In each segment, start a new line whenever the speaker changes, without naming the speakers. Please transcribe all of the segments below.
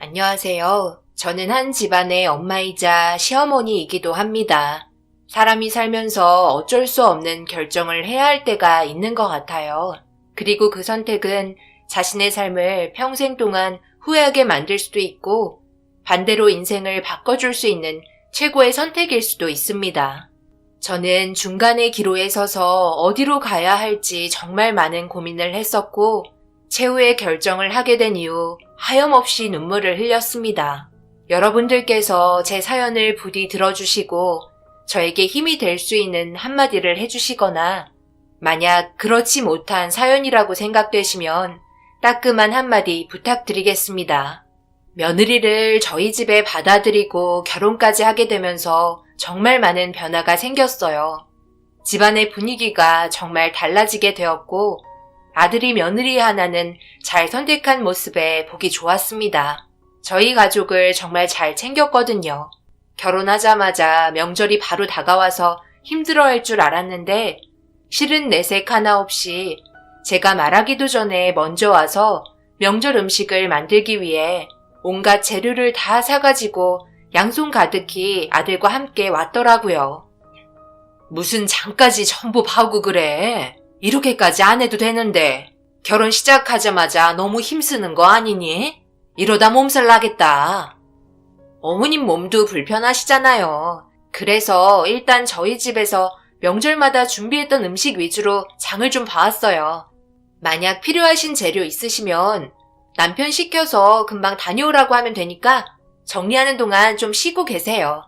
안녕하세요. 저는 한 집안의 엄마이자 시어머니이기도 합니다. 사람이 살면서 어쩔 수 없는 결정을 해야 할 때가 있는 것 같아요. 그리고 그 선택은 자신의 삶을 평생 동안 후회하게 만들 수도 있고 반대로 인생을 바꿔줄 수 있는 최고의 선택일 수도 있습니다. 저는 중간의 기로에 서서 어디로 가야 할지 정말 많은 고민을 했었고 최후의 결정을 하게 된 이후 하염없이 눈물을 흘렸습니다. 여러분들께서 제 사연을 부디 들어주시고 저에게 힘이 될 수 있는 한마디를 해주시거나 만약 그렇지 못한 사연이라고 생각되시면 따끔한 한마디 부탁드리겠습니다. 며느리를 저희 집에 받아들이고 결혼까지 하게 되면서 정말 많은 변화가 생겼어요. 집안의 분위기가 정말 달라지게 되었고 아들이 며느리 하나는 잘 선택한 모습에 보기 좋았습니다. 저희 가족을 정말 잘 챙겼거든요. 결혼하자마자 명절이 바로 다가와서 힘들어할 줄 알았는데 실은 내색 하나 없이 제가 말하기도 전에 먼저 와서 명절 음식을 만들기 위해 온갖 재료를 다 사가지고 양손 가득히 아들과 함께 왔더라고요. 무슨 장까지 전부 봐오고 그래? 이렇게까지 안 해도 되는데 결혼 시작하자마자 너무 힘쓰는 거 아니니? 이러다 몸살 나겠다. 어머님 몸도 불편하시잖아요. 그래서 일단 저희 집에서 명절마다 준비했던 음식 위주로 장을 좀 봐왔어요. 만약 필요하신 재료 있으시면 남편 시켜서 금방 다녀오라고 하면 되니까 정리하는 동안 좀 쉬고 계세요.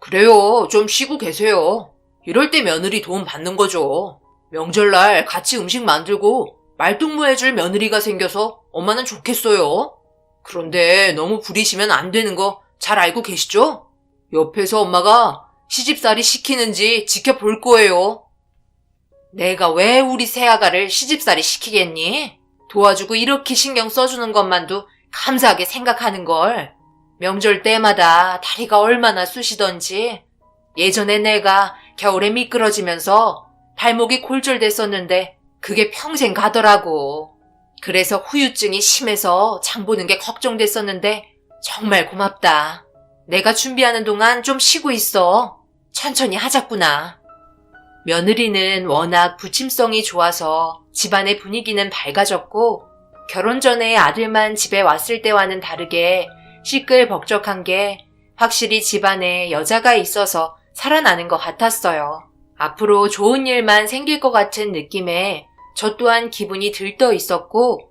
그래요. 좀 쉬고 계세요. 이럴 때 며느리 도움 받는 거죠. 명절날 같이 음식 만들고 말동무해줄 며느리가 생겨서 엄마는 좋겠어요. 그런데 너무 부리시면 안 되는 거 잘 알고 계시죠? 옆에서 엄마가 시집살이 시키는지 지켜볼 거예요. 내가 왜 우리 새아가를 시집살이 시키겠니? 도와주고 이렇게 신경 써주는 것만도 감사하게 생각하는 걸. 명절 때마다 다리가 얼마나 쑤시던지. 예전에 내가 겨울에 미끄러지면서 발목이 골절됐었는데 그게 평생 가더라고. 그래서 후유증이 심해서 장 보는 게 걱정됐었는데 정말 고맙다. 내가 준비하는 동안 좀 쉬고 있어. 천천히 하자꾸나. 며느리는 워낙 부침성이 좋아서 집안의 분위기는 밝아졌고 결혼 전에 아들만 집에 왔을 때와는 다르게 시끌벅적한 게 확실히 집안에 여자가 있어서 살아나는 것 같았어요. 앞으로 좋은 일만 생길 것 같은 느낌에 저 또한 기분이 들떠 있었고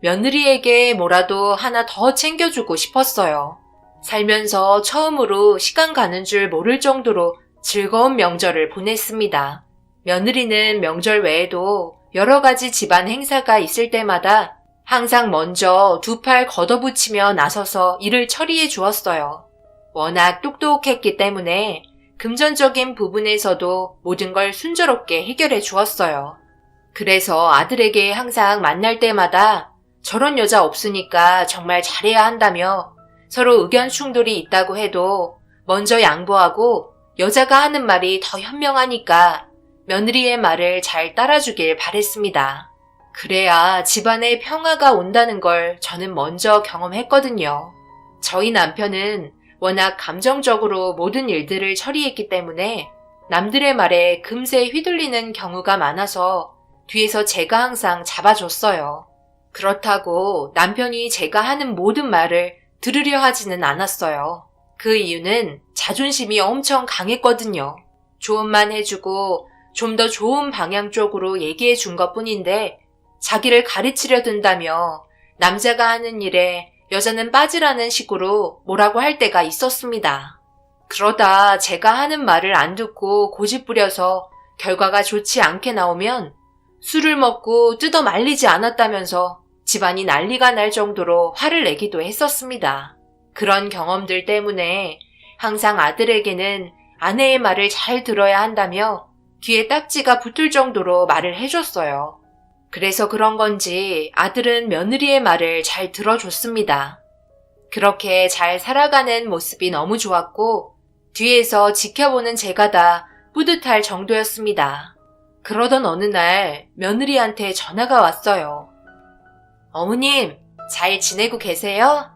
며느리에게 뭐라도 하나 더 챙겨주고 싶었어요. 살면서 처음으로 시간 가는 줄 모를 정도로 즐거운 명절을 보냈습니다. 며느리는 명절 외에도 여러 가지 집안 행사가 있을 때마다 항상 먼저 두 팔 걷어붙이며 나서서 일을 처리해 주었어요. 워낙 똑똑했기 때문에 금전적인 부분에서도 모든 걸 순조롭게 해결해 주었어요. 그래서 아들에게 항상 만날 때마다 저런 여자 없으니까 정말 잘해야 한다며 서로 의견 충돌이 있다고 해도 먼저 양보하고 여자가 하는 말이 더 현명하니까 며느리의 말을 잘 따라주길 바랬습니다. 그래야 집안에 평화가 온다는 걸 저는 먼저 경험했거든요. 저희 남편은 워낙 감정적으로 모든 일들을 처리했기 때문에 남들의 말에 금세 휘둘리는 경우가 많아서 뒤에서 제가 항상 잡아줬어요. 그렇다고 남편이 제가 하는 모든 말을 들으려 하지는 않았어요. 그 이유는 자존심이 엄청 강했거든요. 조언만 해주고 좀 더 좋은 방향 쪽으로 얘기해 준 것뿐인데 자기를 가르치려 든다며 남자가 하는 일에 여자는 빠지라는 식으로 뭐라고 할 때가 있었습니다. 그러다 제가 하는 말을 안 듣고 고집부려서 결과가 좋지 않게 나오면 술을 먹고 뜯어 말리지 않았다면서 집안이 난리가 날 정도로 화를 내기도 했었습니다. 그런 경험들 때문에 항상 아들에게는 아내의 말을 잘 들어야 한다며 귀에 딱지가 붙을 정도로 말을 해줬어요. 그래서 그런 건지 아들은 며느리의 말을 잘 들어줬습니다. 그렇게 잘 살아가는 모습이 너무 좋았고 뒤에서 지켜보는 제가 다 뿌듯할 정도였습니다. 그러던 어느 날 며느리한테 전화가 왔어요. 어머님, 잘 지내고 계세요?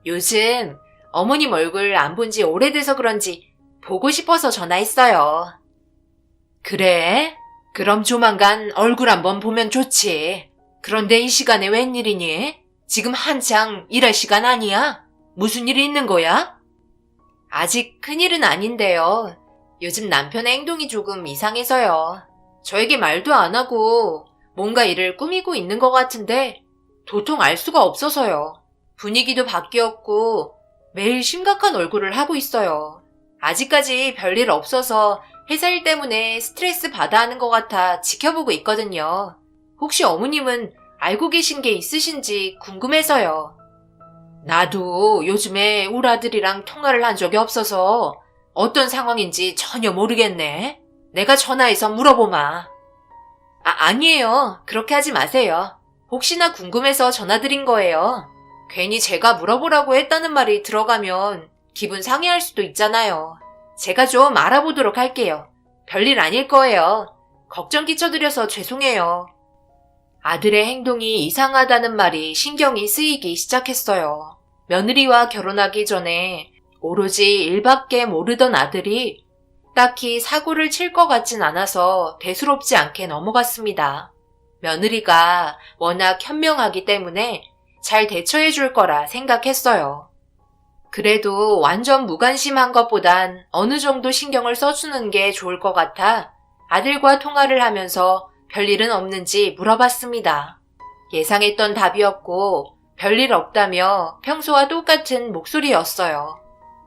요즘 어머님 얼굴 안 본지 오래돼서 그런지 보고 싶어서 전화했어요. 그래? 그럼 조만간 얼굴 한번 보면 좋지. 그런데 이 시간에 웬일이니? 지금 한창 일할 시간 아니야? 무슨 일이 있는 거야? 아직 큰일은 아닌데요. 요즘 남편의 행동이 조금 이상해서요. 저에게 말도 안 하고 뭔가 일을 꾸미고 있는 것 같은데 도통 알 수가 없어서요. 분위기도 바뀌었고 매일 심각한 얼굴을 하고 있어요. 아직까지 별일 없어서 회사 일 때문에 스트레스 받아 하는 것 같아 지켜보고 있거든요. 혹시 어머님은 알고 계신 게 있으신지 궁금해서요. 나도 요즘에 우리 아들이랑 통화를 한 적이 없어서 어떤 상황인지 전혀 모르겠네. 내가 전화해서 물어보마. 아니에요. 그렇게 하지 마세요. 혹시나 궁금해서 전화드린 거예요. 괜히 제가 물어보라고 했다는 말이 들어가면 기분 상해할 수도 있잖아요. 제가 좀 알아보도록 할게요. 별일 아닐 거예요. 걱정 끼쳐드려서 죄송해요. 아들의 행동이 이상하다는 말이 신경이 쓰이기 시작했어요. 며느리와 결혼하기 전에 오로지 일밖에 모르던 아들이 딱히 사고를 칠 것 같진 않아서 대수롭지 않게 넘어갔습니다. 며느리가 워낙 현명하기 때문에 잘 대처해 줄 거라 생각했어요. 그래도 완전 무관심한 것보단 어느 정도 신경을 써주는 게 좋을 것 같아 아들과 통화를 하면서 별일은 없는지 물어봤습니다. 예상했던 답이었고 별일 없다며 평소와 똑같은 목소리였어요.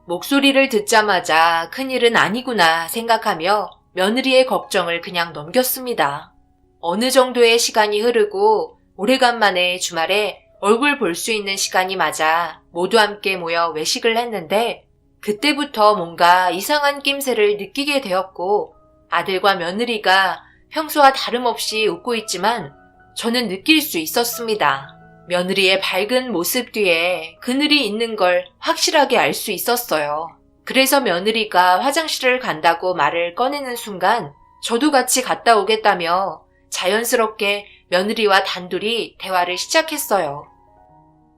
목소리를 듣자마자 큰일은 아니구나 생각하며 며느리의 걱정을 그냥 넘겼습니다. 어느 정도의 시간이 흐르고 오래간만에 주말에 얼굴 볼 수 있는 시간이 맞아 모두 함께 모여 외식을 했는데 그때부터 뭔가 이상한 낌새를 느끼게 되었고 아들과 며느리가 평소와 다름없이 웃고 있지만 저는 느낄 수 있었습니다. 며느리의 밝은 모습 뒤에 그늘이 있는 걸 확실하게 알 수 있었어요. 그래서 며느리가 화장실을 간다고 말을 꺼내는 순간 저도 같이 갔다 오겠다며 자연스럽게 며느리와 단둘이 대화를 시작했어요.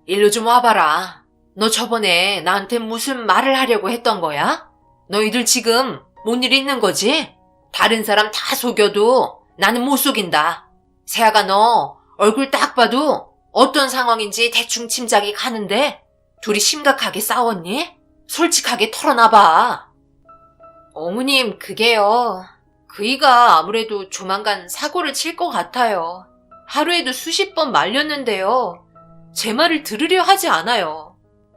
일로 좀 와봐라. 너 저번에 나한테 무슨 말을 하려고 했던 거야? 너희들 지금 뭔 일 있는 거지? 다른 사람 다 속여도 나는 못 속인다. 세아가 너 얼굴 딱 봐도 어떤 상황인지 대충 짐작이 가는데 둘이 심각하게 싸웠니? 솔직하게 털어놔봐. 어머님, 그게요. 그이가 아무래도 조만간 사고를 칠 것 같아요. 하루에도 수십 번 말렸는데요. 제 말을 들으려 하지 않아요.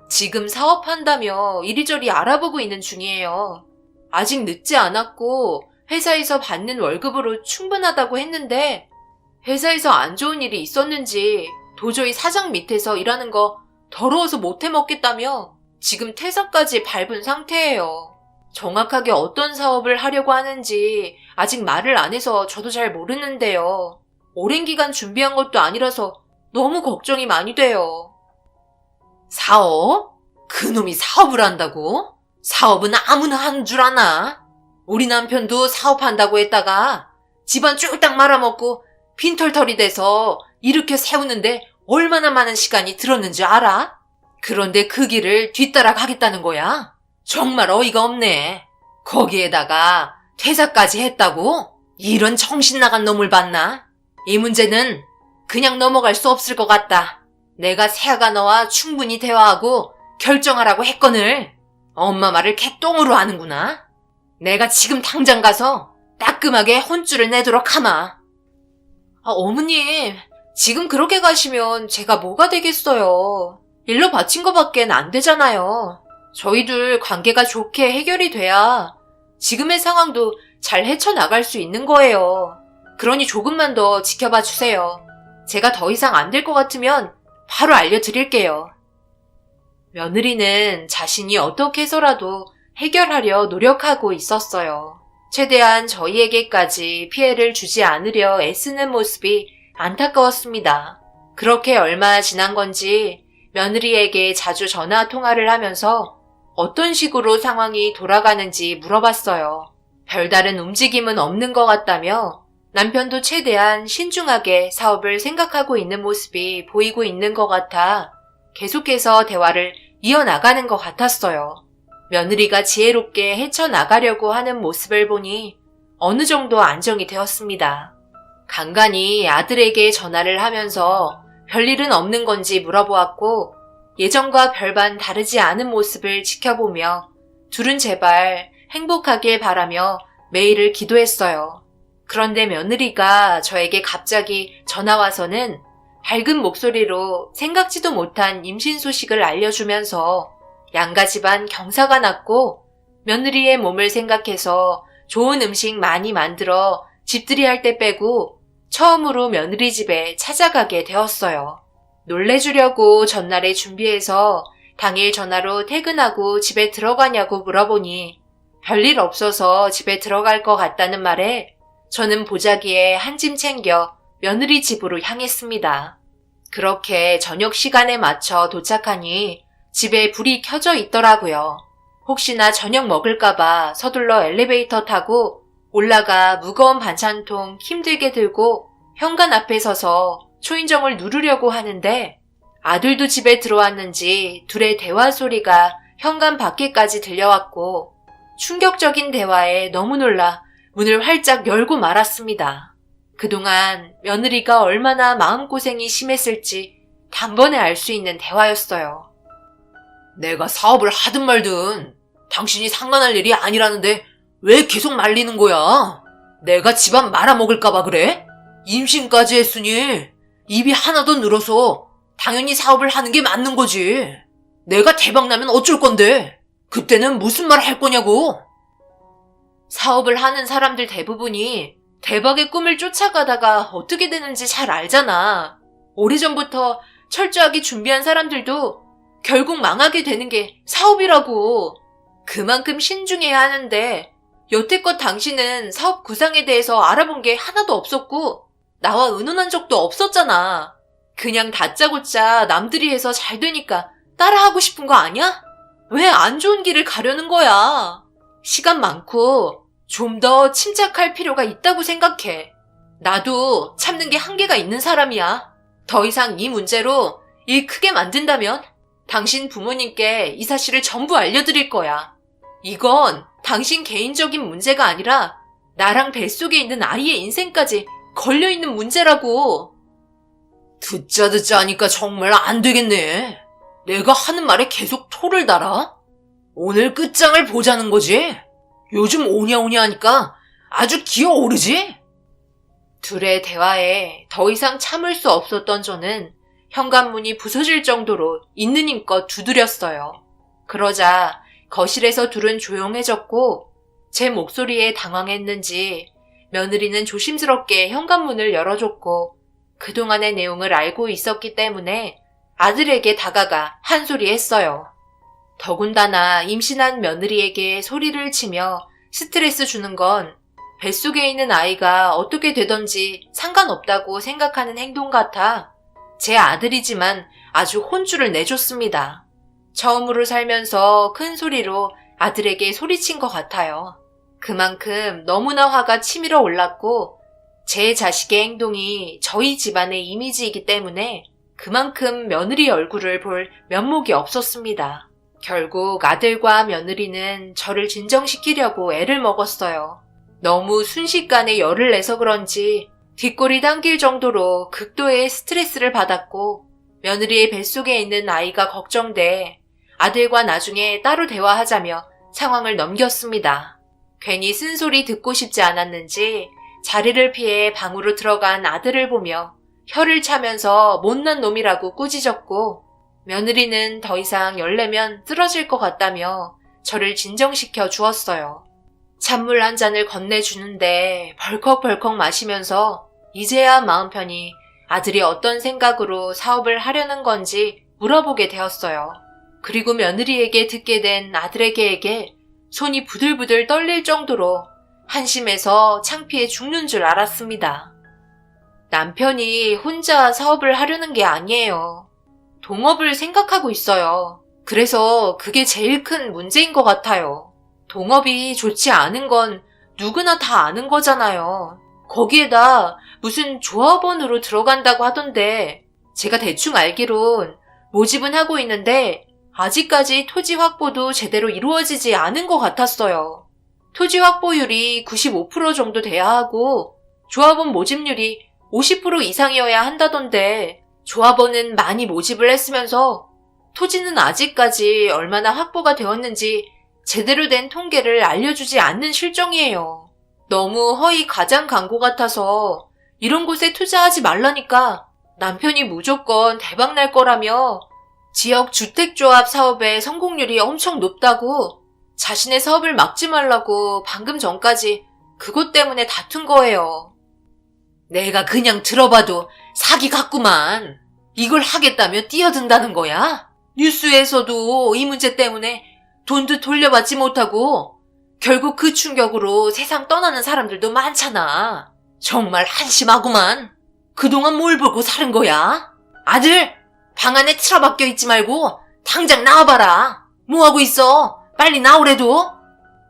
지금 사업한다며 이리저리 알아보고 있는 중이에요. 아직 늦지 않았고 회사에서 받는 월급으로 충분하다고 했는데 회사에서 안 좋은 일이 있었는지 도저히 사장 밑에서 일하는 거 더러워서 못 해먹겠다며 지금 퇴사까지 밟은 상태예요. 정확하게 어떤 사업을 하려고 하는지 아직 말을 안 해서 저도 잘 모르는데요. 오랜 기간 준비한 것도 아니라서 너무 걱정이 많이 돼요. 사업? 그놈이 사업을 한다고? 사업은 아무나 하는 줄 아나? 우리 남편도 사업한다고 했다가 집안 쫄딱 말아먹고 빈털털이 돼서 일으켜 세우는데 얼마나 많은 시간이 들었는지 알아? 그런데 그 길을 뒤따라 가겠다는 거야? 정말 어이가 없네. 거기에다가 퇴사까지 했다고? 이런 정신 나간 놈을 봤나? 이 문제는 그냥 넘어갈 수 없을 것 같다. 내가 세아가 너와 충분히 대화하고 결정하라고 했거늘. 엄마 말을 개똥으로 하는구나. 내가 지금 당장 가서 따끔하게 혼쭐을 내도록 하마. 어머님, 지금 그렇게 가시면 제가 뭐가 되겠어요. 일로 바친 거밖엔 안 되잖아요. 저희들 관계가 좋게 해결이 돼야 지금의 상황도 잘 헤쳐나갈 수 있는 거예요. 그러니 조금만 더 지켜봐 주세요. 제가 더 이상 안 될 것 같으면 바로 알려드릴게요. 며느리는 자신이 어떻게 해서라도 해결하려 노력하고 있었어요. 최대한 저희에게까지 피해를 주지 않으려 애쓰는 모습이 안타까웠습니다. 그렇게 얼마 지난 건지 며느리에게 자주 전화 통화를 하면서 어떤 식으로 상황이 돌아가는지 물어봤어요. 별다른 움직임은 없는 것 같다며 남편도 최대한 신중하게 사업을 생각하고 있는 모습이 보이고 있는 것 같아 계속해서 대화를 이어나가는 것 같았어요. 며느리가 지혜롭게 헤쳐나가려고 하는 모습을 보니 어느 정도 안정이 되었습니다. 간간히 아들에게 전화를 하면서 별일은 없는 건지 물어보았고 예전과 별반 다르지 않은 모습을 지켜보며 둘은 제발 행복하길 바라며 매일을 기도했어요. 그런데 며느리가 저에게 갑자기 전화와서는 밝은 목소리로 생각지도 못한 임신 소식을 알려주면서 양가 집안 경사가 났고 며느리의 몸을 생각해서 좋은 음식 많이 만들어 집들이 할 때 빼고 처음으로 며느리 집에 찾아가게 되었어요. 놀래주려고 전날에 준비해서 당일 전화로 퇴근하고 집에 들어가냐고 물어보니 별일 없어서 집에 들어갈 것 같다는 말에 저는 보자기에 한 짐 챙겨 며느리 집으로 향했습니다. 그렇게 저녁 시간에 맞춰 도착하니 집에 불이 켜져 있더라고요. 혹시나 저녁 먹을까봐 서둘러 엘리베이터 타고 올라가 무거운 반찬통 힘들게 들고 현관 앞에 서서 초인종을 누르려고 하는데 아들도 집에 들어왔는지 둘의 대화 소리가 현관 밖에까지 들려왔고 충격적인 대화에 너무 놀라 문을 활짝 열고 말았습니다. 그동안 며느리가 얼마나 마음고생이 심했을지 단번에 알 수 있는 대화였어요. 내가 사업을 하든 말든 당신이 상관할 일이 아니라는데 왜 계속 말리는 거야? 내가 집안 말아먹을까봐 그래? 임신까지 했으니 입이 하나도 늘어서 당연히 사업을 하는 게 맞는 거지. 내가 대박나면 어쩔 건데? 그때는 무슨 말 할 거냐고? 사업을 하는 사람들 대부분이 대박의 꿈을 쫓아가다가 어떻게 되는지 잘 알잖아. 오래전부터 철저하게 준비한 사람들도 결국 망하게 되는 게 사업이라고. 그만큼 신중해야 하는데 여태껏 당신은 사업 구상에 대해서 알아본 게 하나도 없었고 나와 의논한 적도 없었잖아. 그냥 다짜고짜 남들이 해서 잘 되니까 따라하고 싶은 거 아니야? 왜 안 좋은 길을 가려는 거야? 시간 많고 좀 더 침착할 필요가 있다고 생각해. 나도 참는 게 한계가 있는 사람이야. 더 이상 이 문제로 일 크게 만든다면 당신 부모님께 이 사실을 전부 알려드릴 거야. 이건 당신 개인적인 문제가 아니라 나랑 뱃속에 있는 아이의 인생까지 걸려있는 문제라고. 듣자 하니까 정말 안 되겠네. 내가 하는 말에 계속 토를 달아? 오늘 끝장을 보자는 거지? 요즘 오냐오냐 하니까 아주 기어오르지? 둘의 대화에 더 이상 참을 수 없었던 저는 현관문이 부서질 정도로 있는 힘껏 두드렸어요. 그러자 거실에서 둘은 조용해졌고 제 목소리에 당황했는지 며느리는 조심스럽게 현관문을 열어줬고 그동안의 내용을 알고 있었기 때문에 아들에게 다가가 한 소리 했어요. 더군다나 임신한 며느리에게 소리를 치며 스트레스 주는 건 뱃속에 있는 아이가 어떻게 되던지 상관없다고 생각하는 행동 같아 제 아들이지만 아주 혼쭐을 내줬습니다. 처음으로 살면서 큰 소리로 아들에게 소리친 것 같아요. 그만큼 너무나 화가 치밀어 올랐고 제 자식의 행동이 저희 집안의 이미지이기 때문에 그만큼 며느리 얼굴을 볼 면목이 없었습니다. 결국 아들과 며느리는 저를 진정시키려고 애를 먹었어요. 너무 순식간에 열을 내서 그런지 뒷골이 당길 정도로 극도의 스트레스를 받았고 며느리의 뱃속에 있는 아이가 걱정돼 아들과 나중에 따로 대화하자며 상황을 넘겼습니다. 괜히 쓴소리 듣고 싶지 않았는지 자리를 피해 방으로 들어간 아들을 보며 혀를 차면서 못난 놈이라고 꾸짖었고 며느리는 더 이상 열내면 쓰러질 것 같다며 저를 진정시켜 주었어요. 찬물 한 잔을 건네주는데 벌컥벌컥 마시면서 이제야 마음 편히 아들이 어떤 생각으로 사업을 하려는 건지 물어보게 되었어요. 그리고 며느리에게 듣게 된 아들에게에게 손이 부들부들 떨릴 정도로 한심해서 창피해 죽는 줄 알았습니다. 남편이 혼자 사업을 하려는 게 아니에요. 동업을 생각하고 있어요. 그래서 그게 제일 큰 문제인 것 같아요. 동업이 좋지 않은 건 누구나 다 아는 거잖아요. 거기에다 무슨 조합원으로 들어간다고 하던데 제가 대충 알기론 모집은 하고 있는데 아직까지 토지 확보도 제대로 이루어지지 않은 것 같았어요. 토지 확보율이 95% 정도 돼야 하고 조합원 모집률이 50% 이상이어야 한다던데 조합원은 많이 모집을 했으면서 토지는 아직까지 얼마나 확보가 되었는지 제대로 된 통계를 알려주지 않는 실정이에요. 너무 허위 가장 광고 같아서 이런 곳에 투자하지 말라니까 남편이 무조건 대박 날 거라며 지역 주택조합 사업의 성공률이 엄청 높다고 자신의 사업을 막지 말라고 방금 전까지 그것 때문에 다툰 거예요. 내가 그냥 들어봐도 사기 같구만. 이걸 하겠다며 뛰어든다는 거야? 뉴스에서도 이 문제 때문에 돈도 돌려받지 못하고 결국 그 충격으로 세상 떠나는 사람들도 많잖아. 정말 한심하구만. 그동안 뭘 보고 사는 거야? 아들, 방 안에 틀어박혀 있지 말고 당장 나와봐라. 뭐하고 있어? 빨리 나오래도.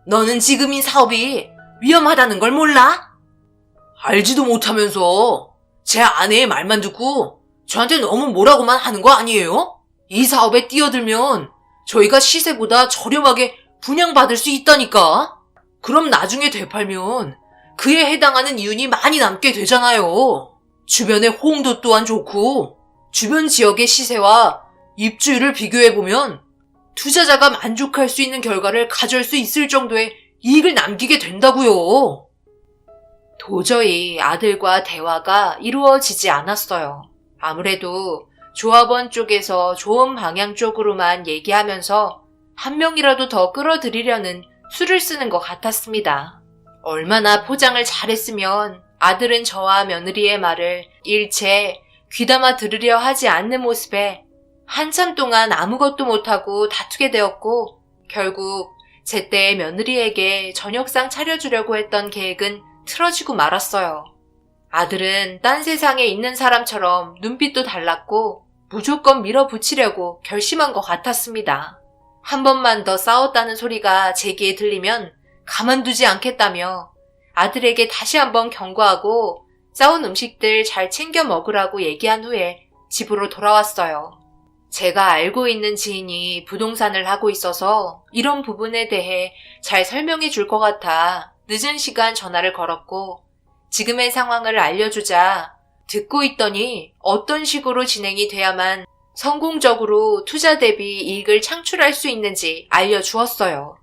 너는 지금 이 사업이 위험하다는 걸 몰라? 알지도 못하면서 제 아내의 말만 듣고 저한테 너무 뭐라고만 하는 거 아니에요? 이 사업에 뛰어들면 저희가 시세보다 저렴하게 분양받을 수 있다니까. 그럼 나중에 되팔면 그에 해당하는 이윤이 많이 남게 되잖아요. 주변의 호응도 또한 좋고 주변 지역의 시세와 입주율을 비교해보면 투자자가 만족할 수 있는 결과를 가져올 수 있을 정도의 이익을 남기게 된다고요. 도저히 아들과 대화가 이루어지지 않았어요. 아무래도 조합원 쪽에서 좋은 방향 쪽으로만 얘기하면서 한 명이라도 더 끌어들이려는 수를 쓰는 것 같았습니다. 얼마나 포장을 잘했으면 아들은 저와 며느리의 말을 일체 귀담아 들으려 하지 않는 모습에 한참 동안 아무것도 못하고 다투게 되었고 결국 제때 며느리에게 저녁상 차려주려고 했던 계획은 틀어지고 말았어요. 아들은 딴 세상에 있는 사람처럼 눈빛도 달랐고 무조건 밀어붙이려고 결심한 것 같았습니다. 한 번만 더 싸웠다는 소리가 제 귀에 들리면 가만두지 않겠다며 아들에게 다시 한번 경고하고 싸운 음식들 잘 챙겨 먹으라고 얘기한 후에 집으로 돌아왔어요. 제가 알고 있는 지인이 부동산을 하고 있어서 이런 부분에 대해 잘 설명해 줄 것 같아 늦은 시간 전화를 걸었고 지금의 상황을 알려주자 듣고 있더니 어떤 식으로 진행이 돼야만 성공적으로 투자 대비 이익을 창출할 수 있는지 알려주었어요.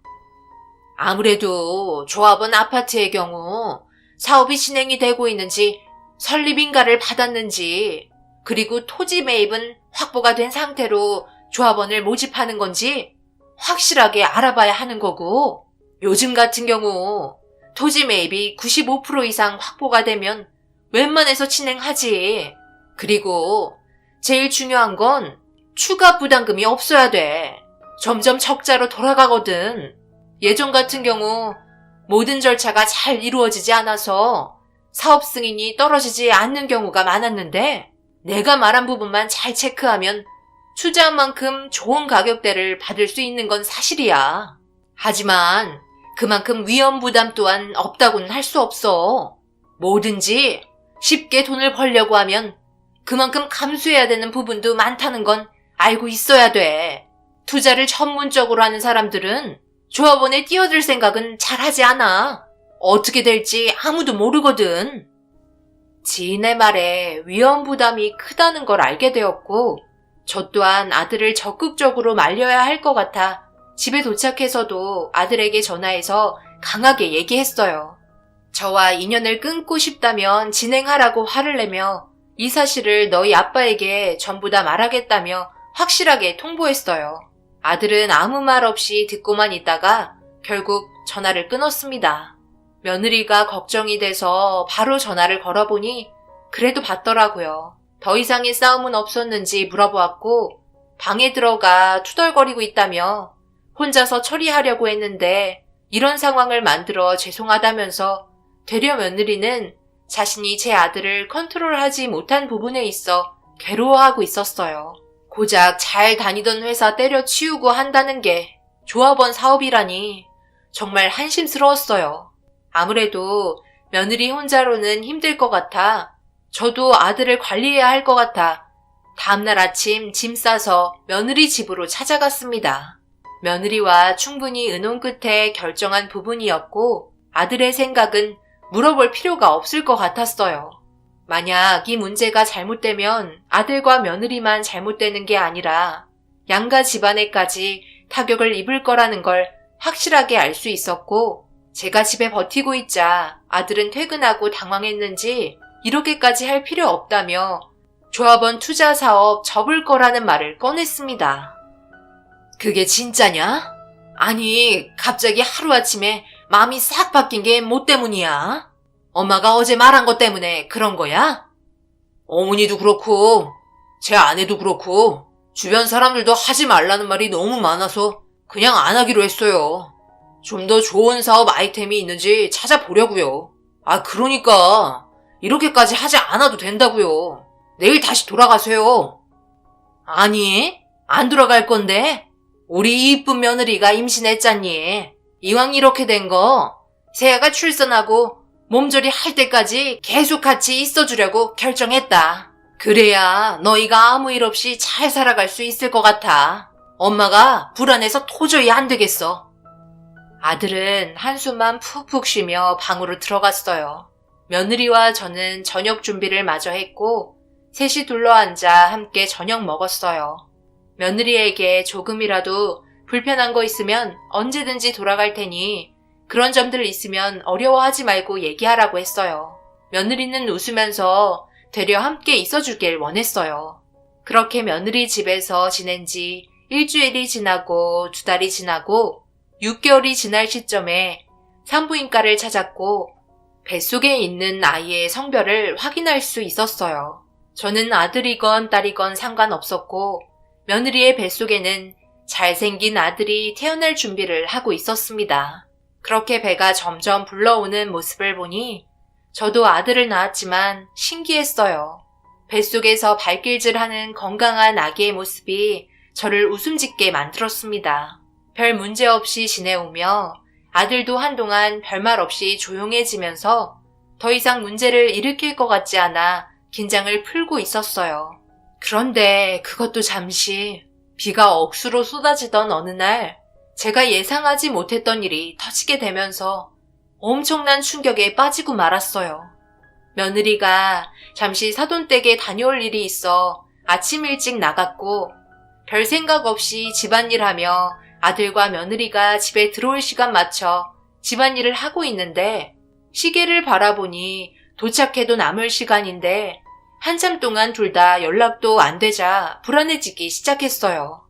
아무래도 조합원 아파트의 경우 사업이 진행이 되고 있는지 설립인가를 받았는지 그리고 토지 매입은 확보가 된 상태로 조합원을 모집하는 건지 확실하게 알아봐야 하는 거고 요즘 같은 경우 토지 매입이 95% 이상 확보가 되면 웬만해서 진행하지. 그리고 제일 중요한 건 추가 부담금이 없어야 돼. 점점 적자로 돌아가거든. 예전 같은 경우 모든 절차가 잘 이루어지지 않아서 사업 승인이 떨어지지 않는 경우가 많았는데 내가 말한 부분만 잘 체크하면 투자한 만큼 좋은 가격대를 받을 수 있는 건 사실이야. 하지만 그만큼 위험 부담 또한 없다고는 할 수 없어. 뭐든지 쉽게 돈을 벌려고 하면 그만큼 감수해야 되는 부분도 많다는 건 알고 있어야 돼. 투자를 전문적으로 하는 사람들은 조합원에 뛰어들 생각은 잘 하지 않아. 어떻게 될지 아무도 모르거든. 지인의 말에 위험 부담이 크다는 걸 알게 되었고 저 또한 아들을 적극적으로 말려야 할 것 같아 집에 도착해서도 아들에게 전화해서 강하게 얘기했어요. 저와 인연을 끊고 싶다면 진행하라고 화를 내며 이 사실을 너희 아빠에게 전부 다 말하겠다며 확실하게 통보했어요. 아들은 아무 말 없이 듣고만 있다가 결국 전화를 끊었습니다. 며느리가 걱정이 돼서 바로 전화를 걸어보니 그래도 받더라고요. 더 이상의 싸움은 없었는지 물어보았고 방에 들어가 투덜거리고 있다며 혼자서 처리하려고 했는데 이런 상황을 만들어 죄송하다면서 되려 며느리는 자신이 제 아들을 컨트롤하지 못한 부분에 있어 괴로워하고 있었어요. 고작 잘 다니던 회사 때려치우고 한다는 게 조합원 사업이라니 정말 한심스러웠어요. 아무래도 며느리 혼자로는 힘들 것 같아 저도 아들을 관리해야 할 것 같아 다음날 아침 짐 싸서 며느리 집으로 찾아갔습니다. 며느리와 충분히 의논 끝에 결정한 부분이었고 아들의 생각은 물어볼 필요가 없을 것 같았어요. 만약 이 문제가 잘못되면 아들과 며느리만 잘못되는 게 아니라 양가 집안에까지 타격을 입을 거라는 걸 확실하게 알 수 있었고 제가 집에 버티고 있자 아들은 퇴근하고 당황했는지 이렇게까지 할 필요 없다며 조합원 투자 사업 접을 거라는 말을 꺼냈습니다. 그게 진짜냐? 아니, 갑자기 하루아침에 마음이 싹 바뀐 게 뭐 때문이야? 엄마가 어제 말한 것 때문에 그런 거야? 어머니도 그렇고 제 아내도 그렇고 주변 사람들도 하지 말라는 말이 너무 많아서 그냥 안 하기로 했어요. 좀 더 좋은 사업 아이템이 있는지 찾아보려고요. 그러니까 이렇게까지 하지 않아도 된다고요. 내일 다시 돌아가세요. 아니, 안 돌아갈 건데 우리 이쁜 며느리가 임신했잖니. 이왕 이렇게 된 거 새아가 출산하고 몸조리 할 때까지 계속 같이 있어주려고 결정했다. 그래야 너희가 아무 일 없이 잘 살아갈 수 있을 것 같아. 엄마가 불안해서 도저히 안 되겠어. 아들은 한숨만 푹푹 쉬며 방으로 들어갔어요. 며느리와 저는 저녁 준비를 마저 했고 셋이 둘러앉아 함께 저녁 먹었어요. 며느리에게 조금이라도 불편한 거 있으면 언제든지 돌아갈 테니 그런 점들 있으면 어려워하지 말고 얘기하라고 했어요. 며느리는 웃으면서 되려 함께 있어주길 원했어요. 그렇게 며느리 집에서 지낸 지 일주일이 지나고 2달이 지나고 6개월이 지날 시점에 산부인과를 찾았고 뱃속에 있는 아이의 성별을 확인할 수 있었어요. 저는 아들이건 딸이건 상관없었고 며느리의 뱃속에는 잘생긴 아들이 태어날 준비를 하고 있었습니다. 그렇게 배가 점점 불러오는 모습을 보니 저도 아들을 낳았지만 신기했어요. 뱃속에서 발길질하는 건강한 아기의 모습이 저를 웃음짓게 만들었습니다. 별 문제 없이 지내오며 아들도 한동안 별말 없이 조용해지면서 더 이상 문제를 일으킬 것 같지 않아 긴장을 풀고 있었어요. 그런데 그것도 잠시 비가 억수로 쏟아지던 어느 날 제가 예상하지 못했던 일이 터지게 되면서 엄청난 충격에 빠지고 말았어요. 며느리가 잠시 사돈댁에 다녀올 일이 있어 아침 일찍 나갔고 별 생각 없이 집안일하며 아들과 며느리가 집에 들어올 시간 맞춰 집안일을 하고 있는데 시계를 바라보니 도착해도 남을 시간인데 한참 동안 둘 다 연락도 안 되자 불안해지기 시작했어요.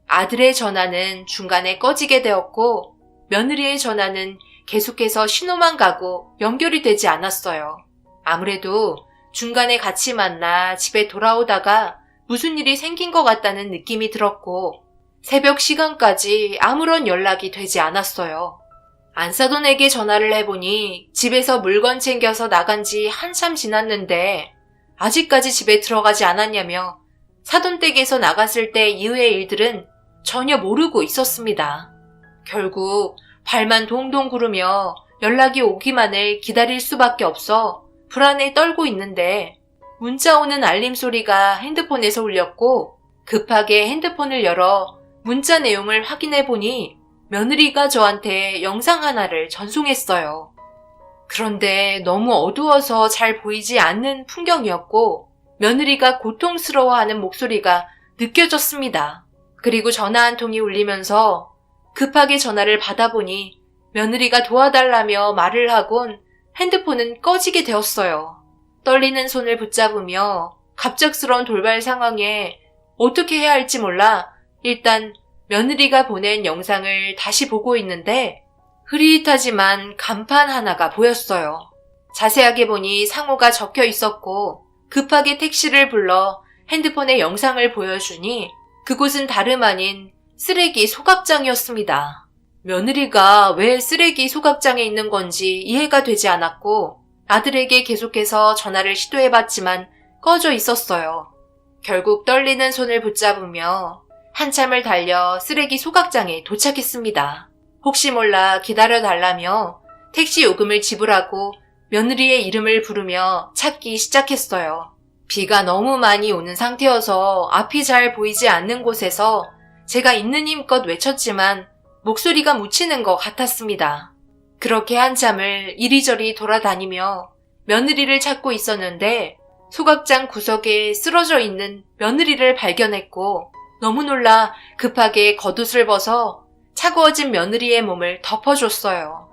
아들의 전화는 중간에 꺼지게 되었고 며느리의 전화는 계속해서 신호만 가고 연결이 되지 않았어요. 아무래도 중간에 같이 만나 집에 돌아오다가 무슨 일이 생긴 것 같다는 느낌이 들었고 새벽 시간까지 아무런 연락이 되지 않았어요. 안사돈에게 전화를 해보니 집에서 물건 챙겨서 나간 지 한참 지났는데 아직까지 집에 들어가지 않았냐며 사돈댁에서 나갔을 때 이후의 일들은 전혀 모르고 있었습니다. 결국 발만 동동 구르며 연락이 오기만을 기다릴 수밖에 없어 불안에 떨고 있는데 문자 오는 알림 소리가 핸드폰에서 울렸고 급하게 핸드폰을 열어 문자 내용을 확인해 보니 며느리가 저한테 영상 하나를 전송했어요. 그런데 너무 어두워서 잘 보이지 않는 풍경이었고 며느리가 고통스러워하는 목소리가 느껴졌습니다. 그리고 전화 한 통이 울리면서 급하게 전화를 받아보니 며느리가 도와달라며 말을 하곤 핸드폰은 꺼지게 되었어요. 떨리는 손을 붙잡으며 갑작스러운 돌발 상황에 어떻게 해야 할지 몰라 일단 며느리가 보낸 영상을 다시 보고 있는데 흐릿하지만 간판 하나가 보였어요. 자세하게 보니 상호가 적혀 있었고 급하게 택시를 불러 핸드폰에 영상을 보여주니 그곳은 다름 아닌 쓰레기 소각장이었습니다. 며느리가 왜 쓰레기 소각장에 있는 건지 이해가 되지 않았고 아들에게 계속해서 전화를 시도해봤지만 꺼져 있었어요. 결국 떨리는 손을 붙잡으며 한참을 달려 쓰레기 소각장에 도착했습니다. 혹시 몰라 기다려달라며 택시 요금을 지불하고 며느리의 이름을 부르며 찾기 시작했어요. 비가 너무 많이 오는 상태여서 앞이 잘 보이지 않는 곳에서 제가 있는 힘껏 외쳤지만 목소리가 묻히는 것 같았습니다. 그렇게 한참을 이리저리 돌아다니며 며느리를 찾고 있었는데 소각장 구석에 쓰러져 있는 며느리를 발견했고 너무 놀라 급하게 겉옷을 벗어 차가워진 며느리의 몸을 덮어줬어요.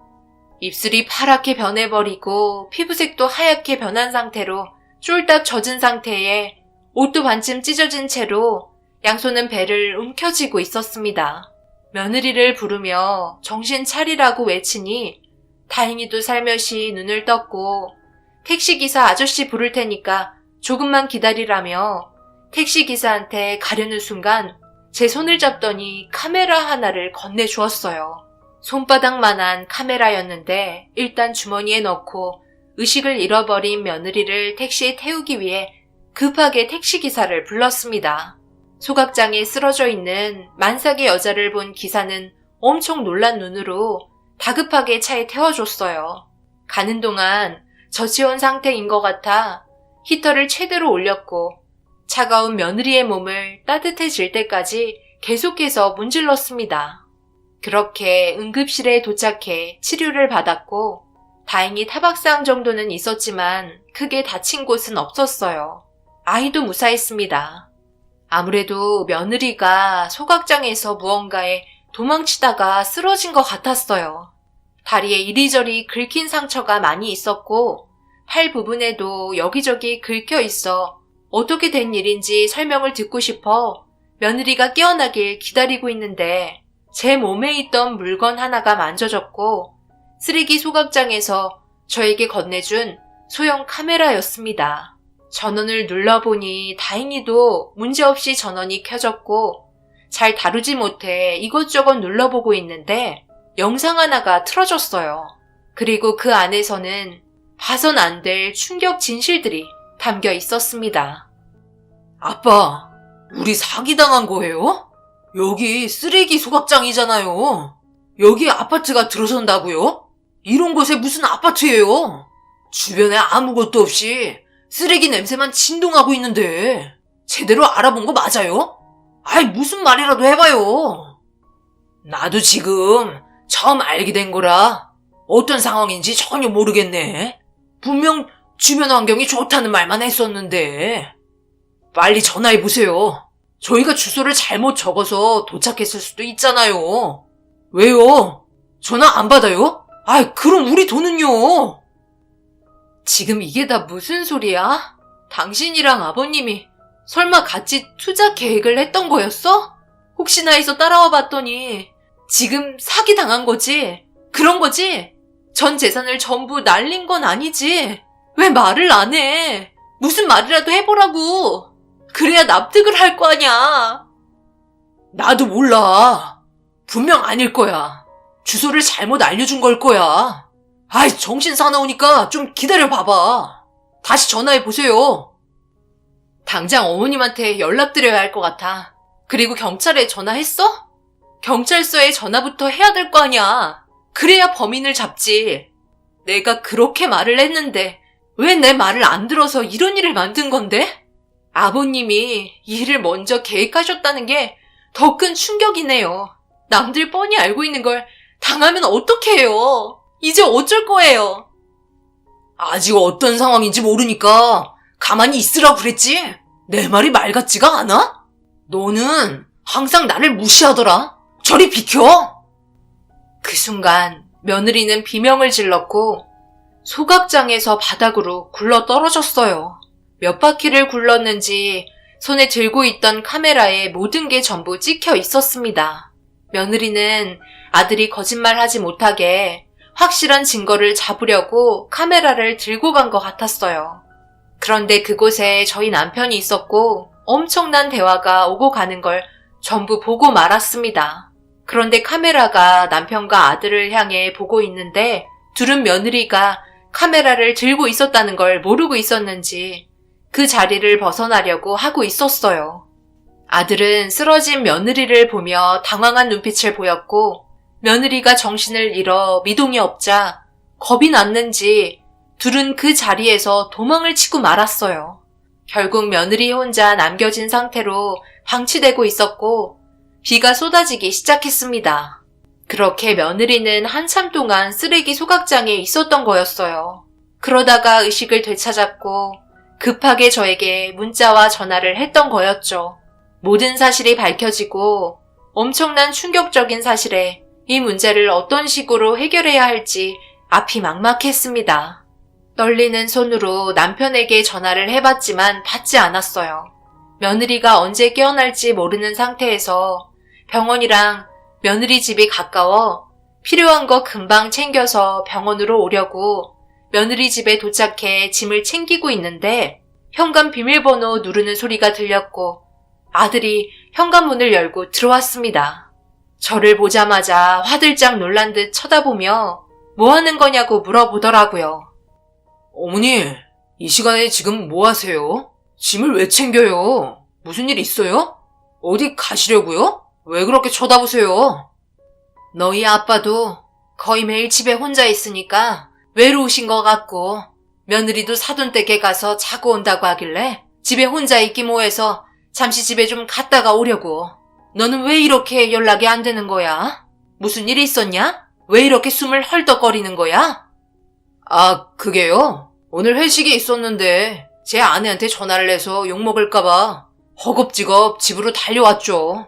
입술이 파랗게 변해버리고 피부색도 하얗게 변한 상태로 쫄딱 젖은 상태에 옷도 반쯤 찢어진 채로 양손은 배를 움켜쥐고 있었습니다. 며느리를 부르며 정신 차리라고 외치니 다행히도 살며시 눈을 떴고 택시기사 아저씨 부를 테니까 조금만 기다리라며 택시기사한테 가려는 순간 제 손을 잡더니 카메라 하나를 건네주었어요. 손바닥만한 카메라였는데 일단 주머니에 넣고 의식을 잃어버린 며느리를 택시에 태우기 위해 급하게 택시기사를 불렀습니다. 소각장에 쓰러져 있는 만삭의 여자를 본 기사는 엄청 놀란 눈으로 다급하게 차에 태워줬어요. 가는 동안 저체온 상태인 것 같아 히터를 최대로 올렸고 차가운 며느리의 몸을 따뜻해질 때까지 계속해서 문질렀습니다. 그렇게 응급실에 도착해 치료를 받았고 다행히 타박상 정도는 있었지만 크게 다친 곳은 없었어요. 아이도 무사했습니다. 아무래도 며느리가 소각장에서 무언가에 도망치다가 쓰러진 것 같았어요. 다리에 이리저리 긁힌 상처가 많이 있었고 팔 부분에도 여기저기 긁혀 있어 어떻게 된 일인지 설명을 듣고 싶어 며느리가 깨어나길 기다리고 있는데 제 몸에 있던 물건 하나가 만져졌고 쓰레기 소각장에서 저에게 건네준 소형 카메라였습니다. 전원을 눌러보니 다행히도 문제없이 전원이 켜졌고 잘 다루지 못해 이것저것 눌러보고 있는데 영상 하나가 틀어졌어요. 그리고 그 안에서는 봐선 안 될 충격 진실들이 담겨 있었습니다.
아빠, 우리 사기당한 거예요? 여기 쓰레기 소각장이잖아요. 여기 아파트가 들어선다고요? 이런 곳에 무슨 아파트예요? 주변에 아무것도 없이 쓰레기 냄새만 진동하고 있는데 제대로 알아본 거 맞아요? 아이, 무슨 말이라도 해봐요. 나도 지금 처음 알게 된 거라 어떤 상황인지 전혀 모르겠네. 분명 주변 환경이 좋다는 말만 했었는데. 빨리 전화해보세요. 저희가 주소를 잘못 적어서 도착했을 수도 있잖아요. 왜요? 전화 안 받아요? 아이, 그럼 우리 돈은요?
지금 이게 다 무슨 소리야? 당신이랑 아버님이 설마 같이 투자 계획을 했던 거였어? 혹시나 해서 따라와 봤더니 지금 사기 당한 거지? 그런 거지? 전 재산을 전부 날린 건 아니지? 왜 말을 안 해? 무슨 말이라도 해보라고. 그래야 납득을 할 거 아냐.
나도 몰라. 분명 아닐 거야. 주소를 잘못 알려준 걸 거야. 아이, 정신 사나우니까 좀 기다려봐봐. 다시 전화해보세요.
당장 어머님한테 연락드려야 할 것 같아. 그리고 경찰에 전화했어? 경찰서에 전화부터 해야 될 거 아니야. 그래야 범인을 잡지. 내가 그렇게 말을 했는데 왜 내 말을 안 들어서 이런 일을 만든 건데? 아버님이 이 일을 먼저 계획하셨다는 게 더 큰 충격이네요. 남들 뻔히 알고 있는 걸 당하면 어떡해요? 이제 어쩔 거예요?
아직 어떤 상황인지 모르니까 가만히 있으라고 그랬지? 내 말이 말 같지가 않아? 너는 항상 나를 무시하더라. 저리 비켜!
그 순간 며느리는 비명을 질렀고 소각장에서 바닥으로 굴러 떨어졌어요. 몇 바퀴를 굴렀는지 손에 들고 있던 카메라에 모든 게 전부 찍혀 있었습니다. 며느리는 아들이 거짓말하지 못하게 확실한 증거를 잡으려고 카메라를 들고 간 것 같았어요. 그런데 그곳에 저희 남편이 있었고 엄청난 대화가 오고 가는 걸 전부 보고 말았습니다. 그런데 카메라가 남편과 아들을 향해 보고 있는데 둘은 며느리가 카메라를 들고 있었다는 걸 모르고 있었는지 그 자리를 벗어나려고 하고 있었어요. 아들은 쓰러진 며느리를 보며 당황한 눈빛을 보였고 며느리가 정신을 잃어 미동이 없자 겁이 났는지 둘은 그 자리에서 도망을 치고 말았어요. 결국 며느리 혼자 남겨진 상태로 방치되고 있었고 비가 쏟아지기 시작했습니다. 그렇게 며느리는 한참 동안 쓰레기 소각장에 있었던 거였어요. 그러다가 의식을 되찾았고 급하게 저에게 문자와 전화를 했던 거였죠. 모든 사실이 밝혀지고 엄청난 충격적인 사실에 이 문제를 어떤 식으로 해결해야 할지 앞이 막막했습니다. 떨리는 손으로 남편에게 전화를 해봤지만 받지 않았어요. 며느리가 언제 깨어날지 모르는 상태에서 병원이랑 며느리 집이 가까워 필요한 거 금방 챙겨서 병원으로 오려고 며느리 집에 도착해 짐을 챙기고 있는데 현관 비밀번호 누르는 소리가 들렸고 아들이 현관문을 열고 들어왔습니다. 저를 보자마자 화들짝 놀란 듯 쳐다보며 뭐 하는 거냐고 물어보더라고요.
어머니, 이 시간에 지금 뭐 하세요? 짐을 왜 챙겨요? 무슨 일 있어요? 어디 가시려고요? 왜 그렇게 쳐다보세요?
너희 아빠도 거의 매일 집에 혼자 있으니까 외로우신 것 같고 며느리도 사돈댁에 가서 자고 온다고 하길래 집에 혼자 있기 뭐해서 잠시 집에 좀 갔다가 오려고. 너는 왜 이렇게 연락이 안 되는 거야? 무슨 일 있었냐? 왜 이렇게 숨을 헐떡거리는 거야?
아, 그게요? 오늘 회식이 있었는데 제 아내한테 전화를 해서 욕먹을까봐 허겁지겁 집으로 달려왔죠.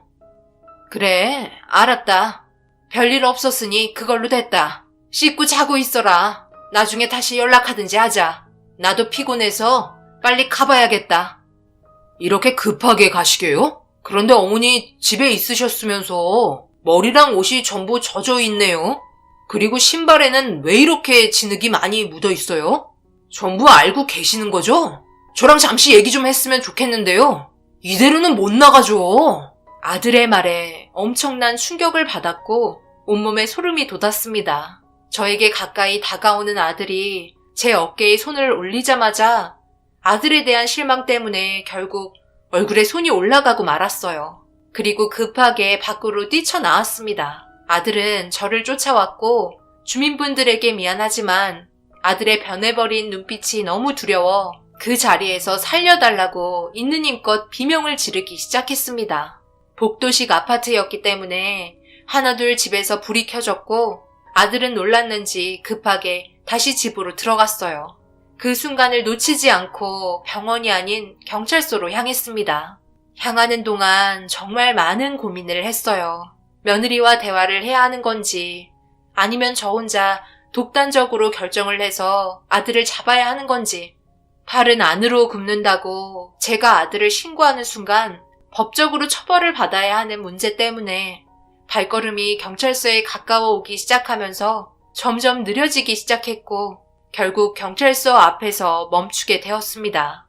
그래, 알았다. 별일 없었으니 그걸로 됐다. 씻고 자고 있어라. 나중에 다시 연락하든지 하자. 나도 피곤해서 빨리 가봐야겠다.
이렇게 급하게 가시게요? 그런데 어머니 집에 있으셨으면서 머리랑 옷이 전부 젖어 있네요. 그리고 신발에는 왜 이렇게 진흙이 많이 묻어 있어요? 전부 알고 계시는 거죠? 저랑 잠시 얘기 좀 했으면 좋겠는데요. 이대로는 못 나가죠.
아들의 말에 엄청난 충격을 받았고 온몸에 소름이 돋았습니다. 저에게 가까이 다가오는 아들이 제 어깨에 손을 올리자마자 아들에 대한 실망 때문에 결국 얼굴에 손이 올라가고 말았어요. 그리고 급하게 밖으로 뛰쳐나왔습니다. 아들은 저를 쫓아왔고 주민분들에게 미안하지만 아들의 변해버린 눈빛이 너무 두려워 그 자리에서 살려달라고 있는 힘껏 비명을 지르기 시작했습니다. 복도식 아파트였기 때문에 하나둘 집에서 불이 켜졌고 아들은 놀랐는지 급하게 다시 집으로 들어갔어요. 그 순간을 놓치지 않고 병원이 아닌 경찰서로 향했습니다. 향하는 동안 정말 많은 고민을 했어요. 며느리와 대화를 해야 하는 건지 아니면 저 혼자 독단적으로 결정을 해서 아들을 잡아야 하는 건지. 팔은 안으로 굽는다고 제가 아들을 신고하는 순간 법적으로 처벌을 받아야 하는 문제 때문에 발걸음이 경찰서에 가까워 오기 시작하면서 점점 느려지기 시작했고 결국 경찰서 앞에서 멈추게 되었습니다.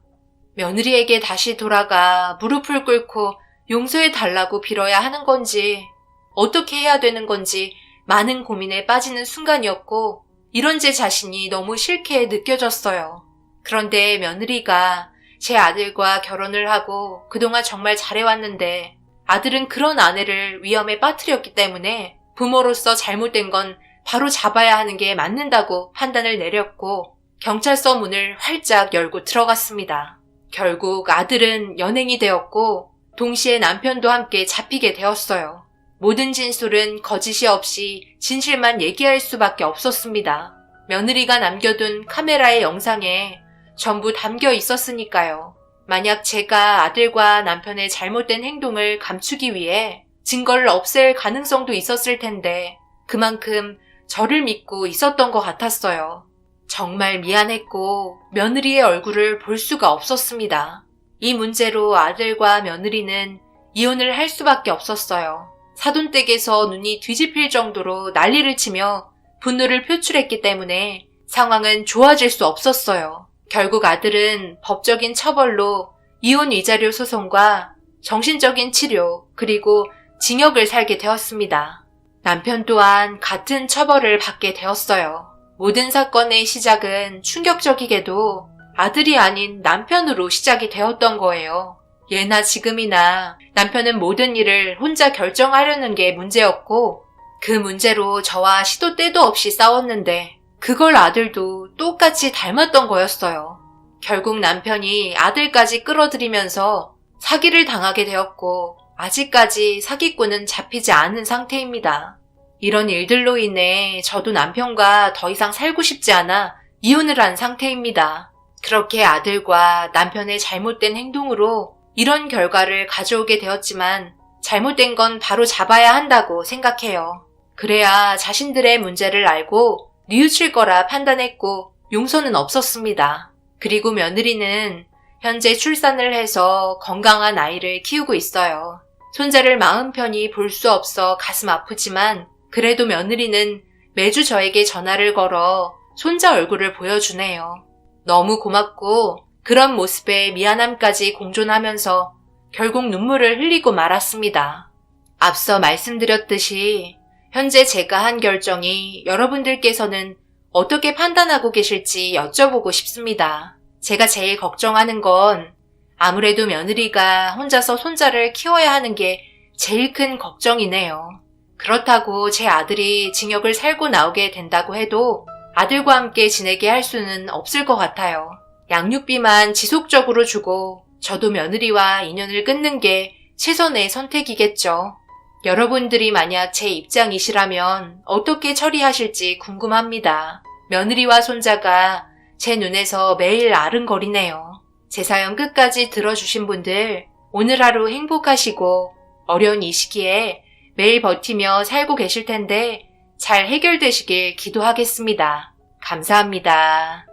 며느리에게 다시 돌아가 무릎을 꿇고 용서해 달라고 빌어야 하는 건지 어떻게 해야 되는 건지 많은 고민에 빠지는 순간이었고 이런 제 자신이 너무 싫게 느껴졌어요. 그런데 며느리가 제 아들과 결혼을 하고 그동안 정말 잘해왔는데 아들은 그런 아내를 위험에 빠뜨렸기 때문에 부모로서 잘못된 건 바로 잡아야 하는 게 맞는다고 판단을 내렸고 경찰서 문을 활짝 열고 들어갔습니다. 결국 아들은 연행이 되었고 동시에 남편도 함께 잡히게 되었어요. 모든 진술은 거짓이 없이 진실만 얘기할 수밖에 없었습니다. 며느리가 남겨둔 카메라의 영상에 전부 담겨 있었으니까요. 만약 제가 아들과 남편의 잘못된 행동을 감추기 위해 증거를 없앨 가능성도 있었을 텐데 그만큼 저를 믿고 있었던 것 같았어요. 정말 미안했고 며느리의 얼굴을 볼 수가 없었습니다. 이 문제로 아들과 며느리는 이혼을 할 수밖에 없었어요. 사돈댁에서 눈이 뒤집힐 정도로 난리를 치며 분노를 표출했기 때문에 상황은 좋아질 수 없었어요. 결국 아들은 법적인 처벌로 이혼 위자료 소송과 정신적인 치료 그리고 징역을 살게 되었습니다. 남편 또한 같은 처벌을 받게 되었어요. 모든 사건의 시작은 충격적이게도 아들이 아닌 남편으로 시작이 되었던 거예요. 예나 지금이나 남편은 모든 일을 혼자 결정하려는 게 문제였고 그 문제로 저와 시도 때도 없이 싸웠는데 그걸 아들도 똑같이 닮았던 거였어요. 결국 남편이 아들까지 끌어들이면서 사기를 당하게 되었고 아직까지 사기꾼은 잡히지 않은 상태입니다. 이런 일들로 인해 저도 남편과 더 이상 살고 싶지 않아 이혼을 한 상태입니다. 그렇게 아들과 남편의 잘못된 행동으로 이런 결과를 가져오게 되었지만 잘못된 건 바로 잡아야 한다고 생각해요. 그래야 자신들의 문제를 알고 뉘우칠 거라 판단했고 용서는 없었습니다. 그리고 며느리는 현재 출산을 해서 건강한 아이를 키우고 있어요. 손자를 마음 편히 볼 수 없어 가슴 아프지만 그래도 며느리는 매주 저에게 전화를 걸어 손자 얼굴을 보여주네요. 너무 고맙고 그런 모습에 미안함까지 공존하면서 결국 눈물을 흘리고 말았습니다. 앞서 말씀드렸듯이 현재 제가 한 결정이 여러분들께서는 어떻게 판단하고 계실지 여쭤보고 싶습니다. 제가 제일 걱정하는 건 아무래도 며느리가 혼자서 손자를 키워야 하는 게 제일 큰 걱정이네요. 그렇다고 제 아들이 징역을 살고 나오게 된다고 해도 아들과 함께 지내게 할 수는 없을 것 같아요. 양육비만 지속적으로 주고 저도 며느리와 인연을 끊는 게 최선의 선택이겠죠. 여러분들이 만약 제 입장이시라면 어떻게 처리하실지 궁금합니다. 며느리와 손자가 제 눈에서 매일 아른거리네요. 제 사연 끝까지 들어주신 분들 오늘 하루 행복하시고 어려운 이 시기에 매일 버티며 살고 계실 텐데 잘 해결되시길 기도하겠습니다. 감사합니다.